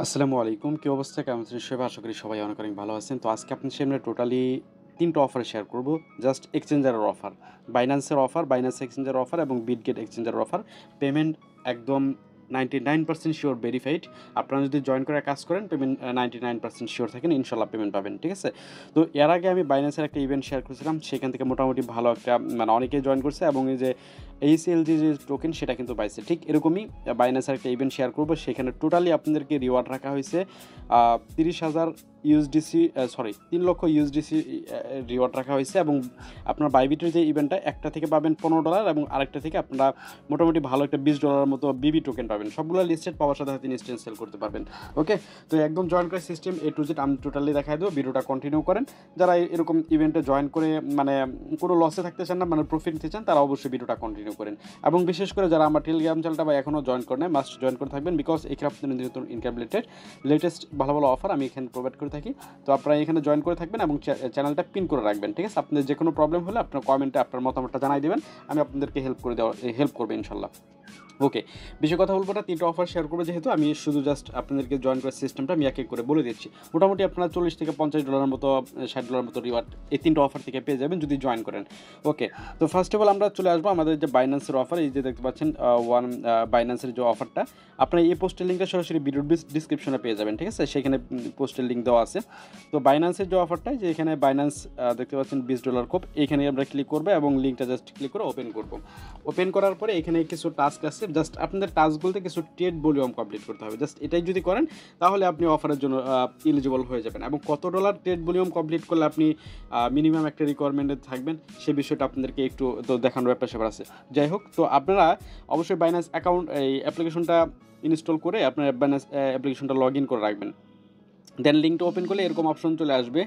আসসালামু আলাইকুম। কি অবস্থা? কেমন আছেন সবাই? আশা করি সবাই অনেক, অনেক ভালো আছেন। তো আজকে আপনার সামনে টোটালি ৩ টা অফার শেয়ার করব। জাস্ট এক্সচেঞ্জারের অফার। বাইন্যান্সের অফার, বাইন্যান্স এক্সচেঞ্জারের অফার এবং বিটগেট এক্সচেঞ্জারের অফার। পেমেন্ট একদম 99% সিওর ভেরিফাইড। আপনারা যদি জয়েন করে কাজ করেন পেমেন্ট 99% সিওর থাকেন ইনশাআল্লাহ পেমেন্ট পাবেন। ঠিক আছে? তো এর আগে আমি বাইন্যান্সের একটা ইভেন্ট শেয়ার করেছিলাম। সেখান থেকে মোটামুটি ভালো একটা মানে অনেকেই জয়েন করছে এবং এই যে ACLG যে টোকেন সেটা কিন্তু পাইছে। ঠিক এরকমই বাইন্যান্সের একটা ইভেন্ট শেয়ার করব। সেখানে টোটালি আপনাদেরকে রিওয়ার্ড রাখা হয়েছে ৩০,০০০ ইউএসডিসি সরি ৩,০০,০০০ ইউএসডিসি রিওয়ার্ড রাখা হয়েছে এবং আপনার বাইবিটের যে ইভেন্টটা একটা থেকে পাবেন $15 এবং আরেকটা থেকে আপনারা মোটামুটি ভালো একটা $20 মতো বিবি টোকেন পাবেন। সবগুলো লিস্টেড পাওয়ার সাথে সাথে ইনস্ট্যান্ট সেল করতে পারবেন। ওকে? তো একদম জয়েন করে সিস্টেম A to Z আমি টোটালি দেখাই দেবো। ভিডিওটা কন্টিনিউ করেন। যারা এরকম ইভেন্টে জয়েন করে মানে কোনো লসে থাকতে চান না, মানে প্রফিট নিতে চান, তারা অবশ্যই ভিডিওটা কন্টিনিউ করেন। এবং বিশেষ করে যারা আমার টেলিগ্রাম চ্যানেলটা বা এখনও জয়েন করেন নাই মাস্ট জয়েন করে থাকবেন, বিকজ এখানে আপনাদের নতুন ইনকাম রিলেটেড লেটেস্ট ভালো ভালো অফার আমি এখানে প্রোভাইড করে থাকি। তো আপনারা এখানে জয়েন করে থাকবেন এবং চ্যানেলটা পিন করে রাখবেন। ঠিক আছে? আপনাদের যে কোনো প্রবলেম হলে আপনার কমেন্টে আপনার মতামতটা জানাই দেবেন, আমি আপনাদেরকে হেল্প করবো ইনশাল্লাহ। ওকে, বেশি কথা বলবো না। 3টা অফার শেয়ার করবো যেহেতু, আমি শুধু জাস্ট আপনাদেরকে জয়েন করার সিস্টেমটা আমি এক এক করে বলে দিচ্ছি। মোটামুটি আপনারা $40 থেকে $50 মতো, $60 মতো রিওয়ার্ড এই 3টা অফার থেকে পেয়ে যাবেন যদি জয়েন করেন। ওকে, তো ফার্স্ট অফ অল আমরা চলে আসবো আমাদের যে বাইন্যান্সের অফার। এই যে দেখতে পাচ্ছেন বাইন্যান্সের যে অফারটা, আপনার এই পোস্টের লিঙ্কটা সরাসরি ভিডিওর ডিসক্রিপশনে পেয়ে যাবেন। ঠিক আছে? সেখানে পোস্টের লিঙ্ক দেওয়া আছে। তো বাইন্যান্সের যে অফারটা, যে এখানে বাইন্যান্স দেখতে পাচ্ছেন $20 কোপ, এখানে আমরা ক্লিক করবো এবং লিঙ্কটা জাস্ট ক্লিক করে ওপেন করবো। ওপেন করার পরে এখানে কিছু টাস্ক আছে। জাস্ট আপনাদের টাস্ক বলতে কিছু ট্রেড ভলিউম কমপ্লিট করতে হবে। জাস্ট এটাই যদি করেন তাহলে আপনি অফারের জন্য এলিজিবল হয়ে যাবেন। এবং কত ডলার ট্রেড ভলিউম কমপ্লিট করলে আপনি মিনিমাম একটা রিকোয়ারমেন্টে থাকবেন সে বিষয়টা আপনাদেরকে একটু তো দেখানোর ব্যাপার আছে। যাই হোক, তো আপনারা অবশ্যই বাইন্যান্স অ্যাকাউন্ট এই অ্যাপ্লিকেশনটা ইনস্টল করে আপনার বাইন্যান্স অ্যাপ্লিকেশনটা লগ ইন করে রাখবেন। দেন লিঙ্কটা ওপেন করলে এরকম অপশন চলে আসবে।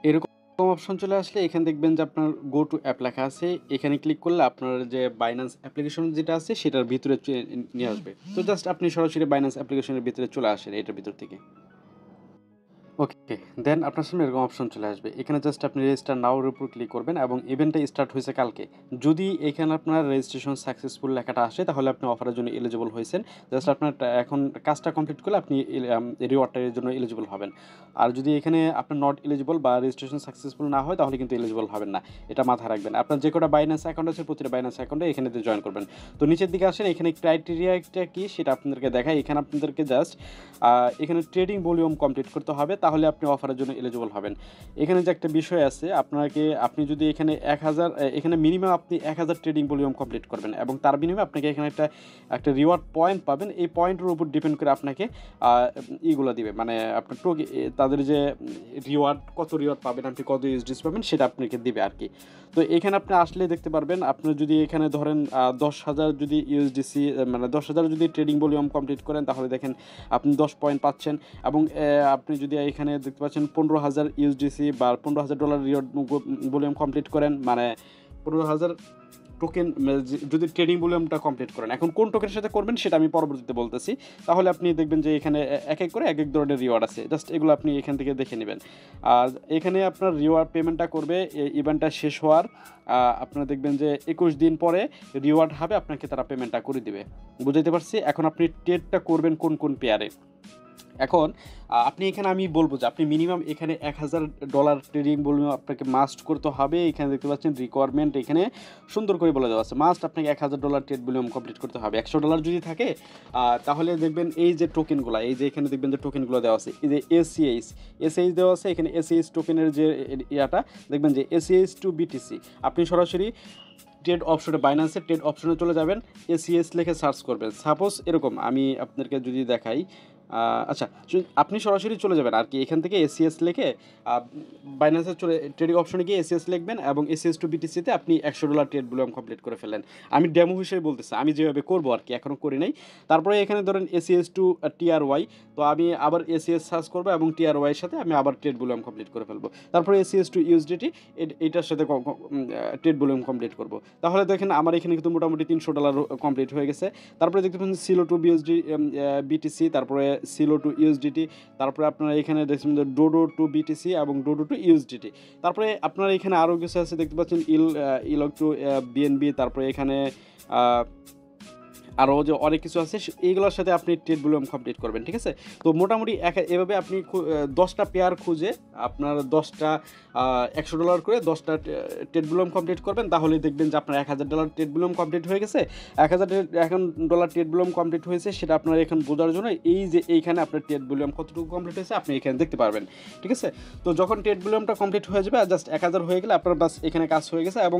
এরকম অপশন চলে আসলে এখানে দেখবেন যে আপনার গো টু অ্যাপ লেখা আছে। এখানে ক্লিক করলে আপনার যে বাইন্যান্স অ্যাপ্লিকেশন যেটা আছে সেটার ভিতরে নিয়ে আসবে। তো জাস্ট আপনি সরাসরি বাইন্যান্স অ্যাপ্লিকেশনের ভিতরে চলে আসেন এটার ভিতর থেকে। ওকে, দেন আপনার সামনে এরকম অপশন চলে আসবে। এখানে জাস্ট আপনি রেজিস্টার নাওর উপর ক্লিক করবেন এবং ইভেন্টটা স্টার্ট হয়েছে কালকে। যদি এখানে আপনার রেজিস্ট্রেশন সাকসেসফুল লেখাটা আসে তাহলে আপনি অফারের জন্য এলিজিবল হয়েছেন। জাস্ট আপনার এখন কাজটা কমপ্লিট করলে আপনি রিওয়ার্ডটার জন্য এলিজিবল হবেন। আর যদি এখানে আপনার নট এলিজিবল বা রেজিস্ট্রেশন সাকসেসফুল না হয় তাহলে কিন্তু এলিজিবল হবেন না। এটা মাথায় রাখবেন। আপনার যে কটা বাইন্যান্স অ্যাকাউন্ট আছে প্রতিটা বাইন্যান্স অ্যাকাউন্টে এখানে জয়েন করবেন। তো নিচের দিকে আসেন, এখানে ক্রাইটেরিয়াটা কি সেটা আপনাদেরকে দেখাই। এখানে আপনাদেরকে জাস্ট এখানে ট্রেডিং ভলিউম কমপ্লিট করতে হবে তাহলে আপনি অফারের জন্য এলিজিবল হবেন। এখানে যে একটা বিষয় আছে, আপনি যদি এখানে 1000 এখানে মিনিমাম আপনি 1000 ট্রেডিং ভলিউম কমপ্লিট করবেন এবং তার বিনিময়ে আপনাকে এখানে একটা রিওয়ার্ড পয়েন্ট পাবেন। এই পয়েন্টের উপর ডিপেন্ড করে আপনাকে ইগুলো দিবে, মানে আপনার তাদের যে রিওয়ার্ড, কত রিওয়ার্ড পাবেন, আপনি কত ইউএসডিসি পাবেন সেটা আপনাকে দিবে আর কি। তো এখানে আপনি আসলে দেখতে পারবেন, আপনার যদি এখানে ধরেন 10,000 যদি ইউএসডিসি মানে 10,000 যদি ট্রেডিং ভলিউম কমপ্লিট করেন তাহলে দেখেন আপনি 10 পয়েন্ট পাচ্ছেন। এবং আপনি যদি এখানে দেখতে পাচ্ছেন 15,000 ইউএসডিসি বা $15,000 রিওয়ার্ড ভলিউম কমপ্লিট করেন, মানে 15,000 টোকেন যদি ট্রেডিং ভলিউমটা কমপ্লিট করেন। এখন কোন টোকেনের সাথে করবেন সেটা আমি পরবর্তীতে বলতেছি। তাহলে আপনি দেখবেন যে এখানে এক এক করে এক এক ধরনের রিওয়ার্ড আছে। জাস্ট এগুলো আপনি এখান থেকে দেখে নেবেন। আর এখানে আপনার রিওয়ার্ড পেমেন্টটা করবে ইভেন্টটা শেষ হওয়ার আপনারা দেখবেন যে 21 দিন পরে রিওয়ার্ড হবে, আপনাকে তারা পেমেন্টটা করে দিবে। বুঝাইতে পারছি? এখন আপনি ট্রেডটা করবেন কোন কোন পেয়ারে। এখন আপনি এখানে আমি বলবো যে আপনি মিনিমাম এখানে $1,000 ট্রেডিং ভলিউম আপনাকে মাস্ট করতে হবে। এখানে দেখতে পাচ্ছেন রিকোয়ারমেন্ট এখানে সুন্দর করে বলে দেওয়া আছে, মাস্ট আপনাকে $1,000 ট্রেড ভলিউম কমপ্লিট করতে হবে। $100 যদি থাকে তাহলে দেখবেন এই যে টোকেনগুলো, এই যে এখানে দেখবেন যে টোকেনগুলো দেওয়া আছে, এই যে এসএইচ দেওয়া আছে। এখানে এসএইচ টোকেনের যে ইয়াটা দেখবেন যে এসএইচ টু বিটিসি, আপনি সরাসরি ট্রেড অপশনে, বাইন্যান্সের ট্রেড অপশনে চলে যাবেন, এসিএস লিখে সার্চ করবেন। সাপোজ এরকম আমি আপনাদেরকে যদি দেখাই, আচ্ছা আপনি সরাসরি চলে যাবেন আর কি, এখান থেকে এসিএস লিখে বাইন্যান্সের ট্রেডিং অপশনে গিয়ে এসিএস লিখবেন এবং এসিএস টু বিটিসিতে আপনি $100 ট্রেড ভলিউম কমপ্লিট করে ফেলেন। আমি ডেমো হিসেবে বলতেছি, আমি যেভাবে করবো আর কি, এখনও করি নাই। তারপরে এখানে ধরেন এসিএস টু টিআরওয়াই, তো আমি আবার এসিএস সার্চ করবো এবং টিআরওয়াইয়ের সাথে আমি আবার ট্রেড ভলিউম কমপ্লিট করে ফেলবো। তারপরে এসিএস টু ইউএসডিটি, এটার সাথে ট্রেড ভলিউম কমপ্লিট করবো। তাহলে দেখেন আমার এখানে কিন্তু মোটামুটি $300 কমপ্লিট হয়ে গেছে। তারপরে দেখতে পাচ্ছেন সিলো টু বিটিসি, তারপরে সিলো টু ইউএসডিটি, তারপরে আপনারা এখানে দেখছেন ডোডো টু বিটিসি এবং ডোডো টু ইউএসডিটি। তারপরে আপনারা এখানে আরও কিছু আছে দেখতে পাচ্ছেন ইলক টু বিএনবি, তারপরে এখানে আরও যে অনেক কিছু আছে এইগুলোর সাথে আপনি ট্রেড ভলিউম কমপ্লিট করবেন, ঠিক আছে? তো মোটামুটি এভাবে আপনি 10টা পেয়ার খুঁজে আপনার 10টা $100 করে 10টা ট্রেড ভলিউম কমপ্লিট করবেন, তাহলেই দেখবেন যে আপনার $1000 ট্রেড ভলিউম কমপ্লিট হয়ে গেছে। $1000 ট্রেড ভলিউম কমপ্লিট হয়েছে সেটা আপনার এখন বোঝার জন্য এই যে এইখানে আপনার ট্রেড ভলিউম কতটুকু কমপ্লিট হয়েছে আপনি এখানে দেখতে পারবেন, ঠিক আছে? তো যখন ট্রেড ভলিউমটা কমপ্লিট হয়ে যাবে, জাস্ট 1000 হয়ে গেলে আপনার বাস এখানে কাজ হয়ে গেছে। এবং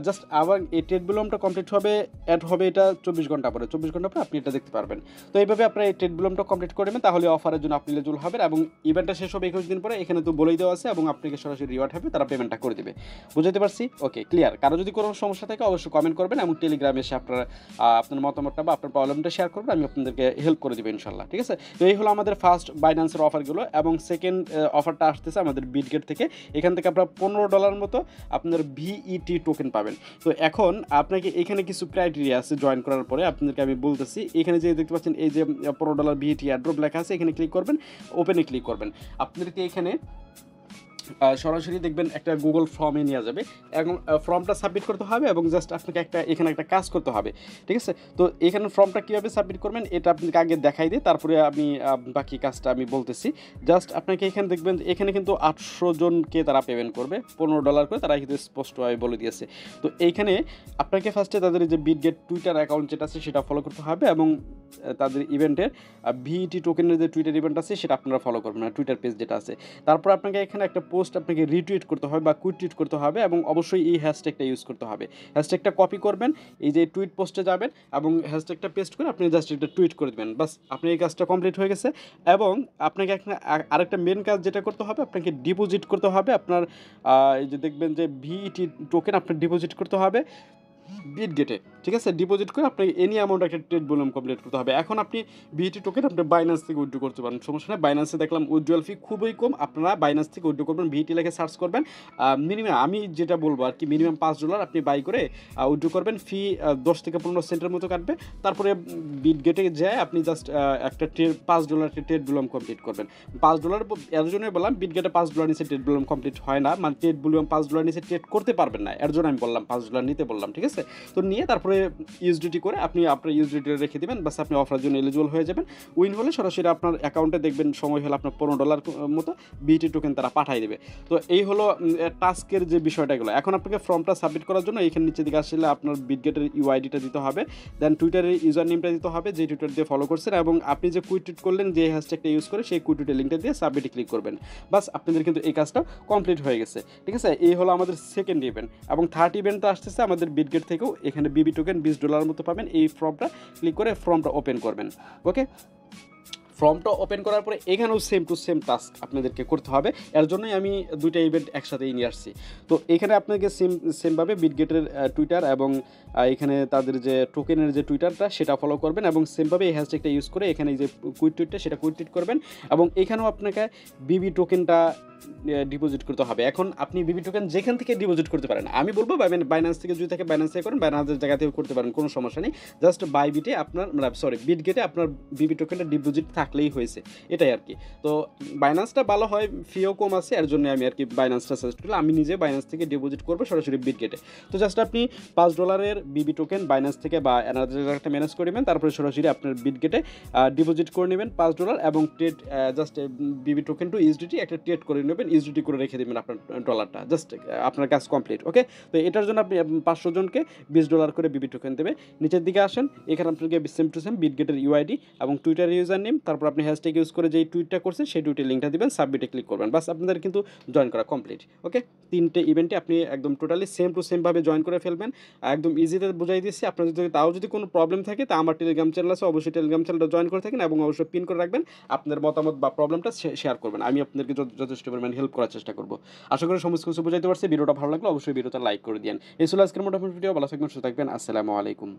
জাস্ট আবার এই ট্রেড ভলিউমটা কমপ্লিট হবে, অ্যাড হবে এটা 24 ঘন্টা পরে। 24 ঘন্টা পরে আপনি এটা দেখতে পারবেন। তো এইভাবে আপনার এই ট্রেড ভলিউমটা কমপ্লিট করে নেবেন, তাহলে অফারের জন্য আপনি এলিজিবল হবেন। এবং ইভেন্টটা শেষ হবে 21 দিন পরে, এখানে তো বলেই দেওয়া আছে, এবং আপনাকে সরাসরি রিওয়ার্ড হবে, তারা পেমেন্টটা করে দেবে। বুঝতে পারছি? ওকে, ক্লিয়ার। কারো যদি কোনো সমস্যা থাকে অবশ্যই কমেন্ট করবেন, এবং টেলিগ্রামে এসে আপনার মতামতটা বা আপনার প্রবলেমটা শেয়ার করবেন, আমি আপনাদেরকে হেল্প করে দেবো ইনশাল্লাহ, ঠিক আছে? তো এই হলো আমাদের ফার্স্ট বাইন্যান্সের অফারগুলো। এবং সেকেন্ড অফারটা আসতেছে আমাদের বিটগেট থেকে। এখান থেকে আপনার $15 মতো আপনার ভিইটি টোকেন পাবেন। তো এখন আপনাকে এখানে কিছু ক্রাইটেরিয়া আছে জয়েন করার পরে, আপনাদেরকে আমি বলতেছি। এখানে যে দেখতে পাচ্ছেন এই যে $15 ভিইটি অ্যাড্রপ লেখা আছে, এখানে ক্লিক করবেন, ওপেনে ক্লিক করবেন। আপনাদেরকে এখানে সরাসরি দেখবেন একটা গুগল ফর্মে নিয়ে যাবে, এবং ফর্মটা সাবমিট করতে হবে, এবং জাস্ট আপনাকে এখানে একটা কাজ করতে হবে, ঠিক আছে? তো এখানে ফর্মটা কীভাবে সাবমিট করবেন এটা আপনাকে আগে দেখাই দিই, তারপরে আমি বাকি কাজটা আমি বলতেছি। জাস্ট আপনাকে এখানে দেখবেন এখানে কিন্তু 800 জনকে তারা পেমেন্ট করবে $15 করে, তারা কিন্তু স্পষ্টভাবে বলে দিয়েছে। তো এইখানে আপনাকে ফার্স্টে তাদের যে বিটগেট টুইটার অ্যাকাউন্ট যেটা আছে সেটা ফলো করতে হবে, এবং তাদের ইভেন্টের ভিইটি টোকেনের যে টুইটার ইভেন্ট আছে সেটা আপনারা ফলো করবেন, মানে টুইটার পেজ যেটা আছে। তারপর আপনাকে এখানে একটা পোস্ট আপনাকে রিটুইট করতে হবে বা কুইট টুইট করতে হবে, এবং অবশ্যই এই হ্যাশট্যাগটা ইউজ করতে হবে। হ্যাশট্যাগটা কপি করবেন, এই যে টুইট পোস্টে যাবেন, এবং হ্যাশট্যাগটা পেস্ট করে আপনি জাস্ট একটা টুইট করে দেবেন, বাস আপনি এই কাজটা কমপ্লিট হয়ে গেছে। এবং আপনাকে আরেকটা মেন কাজ যেটা করতে হবে, আপনাকে ডিপোজিট করতে হবে আপনার এই যে দেখবেন যে ভিইটি টোকেন আপনার ডিপোজিট করতে হবে বিটগেটে, ঠিক আছে? ডিপোজিট করে আপনি এনি অ্যামাউন্ট একটা ট্রেড ভলিউম কমপ্লিট করতে হবে। এখন আপনি ভিইটি টোকেন আপনি বাইন্যান্স থেকে উইথড্র করতে পারেন, সমস্যা নেই। বাইন্যান্সে দেখলাম উইথড্রয়াল ফি খুবই কম, আপনারা বাইন্যান্স থেকে উইথড্র করবেন, ভিইটি লেখে সার্চ করবেন। মিনিমাম আমি যেটা বলবো আর কি, মিনিমাম $5 আপনি বাই করে উইথড্র করবেন। ফি 10 থেকে 15 সেন্টের মতো কাটবে। তারপরে বিটগেটে যায় আপনি জাস্ট একটা $5 ট্রেড ভলিউম কমপ্লিট করবেন। $5 এর জন্যই বললাম বিটগেটে $5 নিচে ট্রেড ভলিউম কমপ্লিট হয় না, মানে ট্রেড ভলিউম $5 নিচে ট্রেড করতে পারবেন না, এর জন্য আমি বললাম $5 নিতে বললাম, ঠিক আছে? তো নিয়ে তারপরে ইউএসডিটি করে আপনি আপনার ইউএসডিটি রেখে দেবেন, বাস আপনি অফারের জন্য এলিজিবল হয়ে যাবেন। উইন হলে সরাসরি আপনার অ্যাকাউন্টে দেখবেন সময় হলে আপনার $15 মতো ভিইটি টোকেন তারা পাঠিয়ে দেবে। তো এই হলো টাস্কের যে বিষয়টা এগুলো। এখন আপনাকে ফর্মটা সাবমিট করার জন্য এখানে নিচের দিকে আসলে আপনার বিটগেটের ইউআইডিটা দিতে হবে, দেন টুইটারের ইউজার নেমটা দিতে হবে যে টুইটার দিয়ে ফলো করছেন, এবং আপনি যে কুইট টুইট করলেন যে হ্যাশট্যাগটা ইউজ করে সেই কুইট টুইটের লিঙ্কটা দিয়ে সাবমিটে ক্লিক করবেন, বাস আপনাদের কিন্তু এই কাজটা কমপ্লিট হয়ে গেছে, ঠিক আছে? এই হলো আমাদের সেকেন্ড ইভেন্ট। এবং থার্ড ইভেন্টটা আসতেছে আমাদের বিটগেট থেকেও, এখানে বিবি টোকেন $20 মতো পাবেন। এই ফর্মটা ক্লিক করে ফর্মটা ওপেন করবেন, ওকে? ফর্মটা ওপেন করার পরে এখানেও সেম টু সেম টাস্ক আপনাদেরকে করতে হবে, এর জন্যই আমি দুইটা ইভেন্ট একসাথেই নিয়ে আসছি। তো এখানে আপনাকে সেমভাবে বিটগেটের টুইটার এবং এখানে তাদের যে টোকেনের যে টুইটারটা সেটা ফলো করবেন, এবং সেমভাবে এই হ্যাশট্যাগটা ইউজ করে এখানে এই যে কুইট টুইটটা সেটা কুইট টুইট করবেন, এবং এখানেও আপনাকে বিবি টোকেনটা ডিপোজিট করতে হবে। এখন আপনি বিবি টোকেন যেখান থেকে ডিপোজিট করতে পারেন, আমি বলবো বাইন্যান্স থেকে যদি থাকে বাইন্যান্স থেকে করেন, বাইন্যান্সের জায়গা থেকে করতে পারেন, কোনো সমস্যা নেই। জাস্ট বাইবিটে আপনার বিটগেটে আপনার বিবি টোকেনটা ডিপোজিট থাকলেই হয়েছে, এটাই আর কি। তো বাইন্যান্সটা ভালো হয়, ফিও কম আছে, এর জন্য আমি আর কি বাইন্যান্সটা সাজেস্ট করলাম। আমি নিজে বাইন্যান্স থেকে ডিপোজিট করবো সরাসরি বিটগেটে। তো জাস্ট আপনি $5 বিবি টোকেন বাইন্যান্স থেকে বা এনার্জি একটা ম্যানেজ করে নেবেন, তারপরে সরাসরি আপনার বিটগেটে ডিপোজিট করে নেবেন $5, এবং ট্রেড জাস্ট বিবি টোকেন টু ইউএসডিটি একটা ট্রেড করে নেবেন, ইউএসডিটি করে রেখে দেবেন আপনার ডলারটা, জাস্ট আপনার কাজ কমপ্লিট, ওকে? তো এটার জন্য আপনি 500 জনকে $20 করে বিবি টোকেন দেবে। নিচের দিকে আসেন, এখানে আপনাকে সেম টু সেম বিটগেটের ইউআইডি এবং টুইটার ইউজার নেম, তারপর আপনি হ্যাশট্যাগ ইউজ করে যেই টুইটটা করছেন সেই টুইটের লিঙ্কটা দিবেন, সাবমিটে ক্লিক করবেন, বাস আপনাদের কিন্তু জয়েন করা কমপ্লিট, ওকে? 3টে ইভেন্টে আপনি একদম টোটালি সেম টু সেমভাবে জয়েন করে ফেলবেন, একদম ইজিতে বুঝাই দিচ্ছি। আপনার যদি কোনো প্রবলেম থাকে তা আমার টেলিগ্রাম চ্যানেল আছে, অবশ্যই টেলিগ্রাম চ্যানেলটা জয়েন করে থাকেন, এবং অবশ্যই পিন করে রাখবেন, আপনার মতামত বা প্রবলেমটা শেয়ার করবেন, আমি আপনাদেরকে যথেষ্ট পরিমাণ হেল্প করার চেষ্টা করবো। আশা করি সমস্ত কিছু বুঝাইতে পারছি। ভিডিওটা ভালো লাগলে অবশ্যই ভিডিওটা লাইক করে দিন। এই ছিল আজকের মোটামুটি ভিডিও। ভালো থাকবেন, সুস্থ থাকবেন। আসসালামু আলাইকুম।